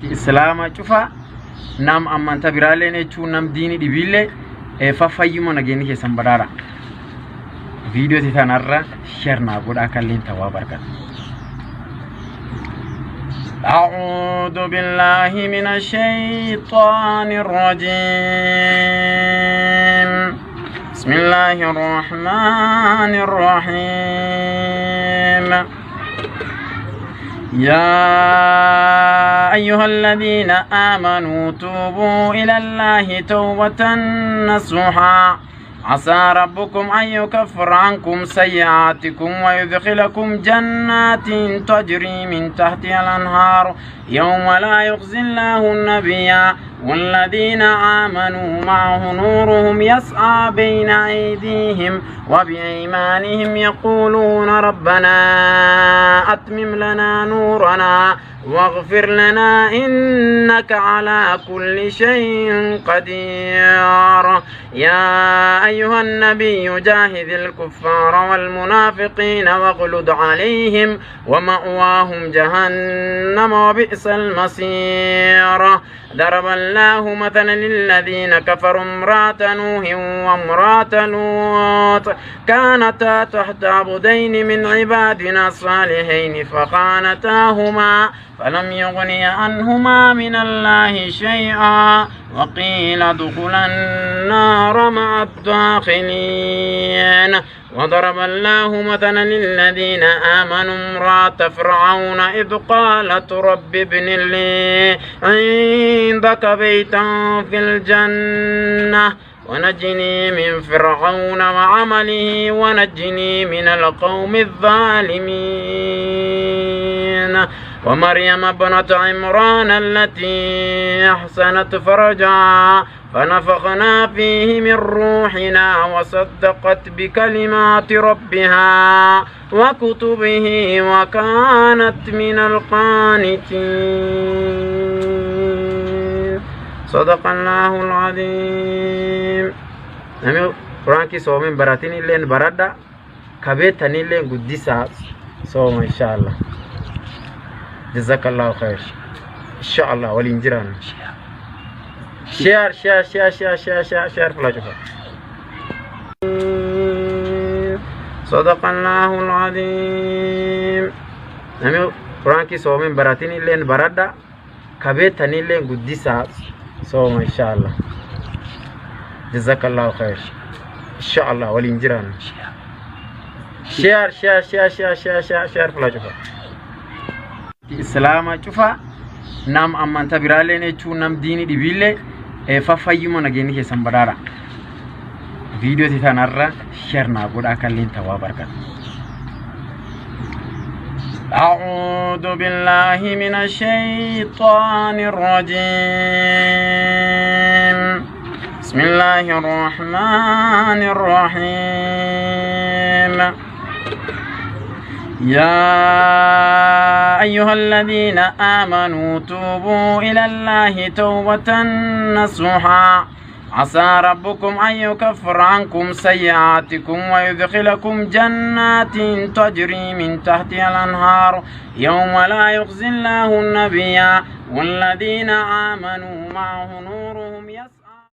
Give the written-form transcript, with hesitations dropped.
إسلام شوفا نام أمان تبرالين يشو نام ديني دبيلة ففايمو نجيني كسمبرارا فيديو تتنرى شيرنا بود أكلين توا بركات. أعوذ بالله من الشيطان الرجيم. بسم الله الرحمن الرحيم. يا أيها الذين آمنوا توبوا إلى الله توبة نصوحا عسى ربكم أن يكفر عنكم سيئاتكم ويدخلكم جنات تجري من تحتها الأنهار يوم لا يخزي الله النبي والذين آمنوا معه نورهم يسعى بين أيديهم وبأيمانهم يقولون ربنا أتمم لنا نورنا واغفر لنا إنك على كل شيء قدير. يا أيها النبي جاهد الكفار والمنافقين واغلظ عليهم ومأواهم جهنم وبئس المصير. ضرب الله مثلا للذين كفروا امرأة نوح وامرأة لوط كانتا تحت عبدين من عبادنا الصالحين فخانتاهما فلم يغني عنهما من الله شيئا وقيل ادخلا النار مع الداخلين. وضرب الله مثلا للذين آمنوا امرأة فرعون إذ قالت رب ابن لي عندك بيتا في الجنة ونجني من فرعون وعمله ونجني من القوم الظالمين. ومريم ابنة عمران التي أحسنت فرجها فنفخنا فيه من روحنا وصدقت بكلمات ربها وكتبه وكانت من القانتين. صدق الله العظيم. نمي قرآن كي صومين براتين اللين برادة كبيتن اللين قدسة صوم إن شاء الله. جزاك الله خير إن شاء الله والإنجران شير شير شير شير شير شير شير فلا شوفه. صدق الله العظيم. نمي قرآن كي صومين براتين اللين برادة كبيتن اللين قدسة صوم إن شاء الله. جزاك الله خير إن شاء الله والإنجران شير شير شير شير شير شير شير فلا شوفه. إسلام شوفا نام أمان تبرالين يشو نام ديني دبيلة ففايمو نجيني كسمبرارا فيديو تتنرى شيرنا بود أكلين توا بركات. أعوذ بالله من الشيطان الرجيم. بسم الله الرحمن الرحيم. يا أيها الذين آمنوا توبوا إلى الله توبة نصوحا عسى ربكم أن يكفر عنكم سيئاتكم ويدخلكم جنات تجري من تحتها الأنهار يوم لا يخزي الله النبي والذين آمنوا معه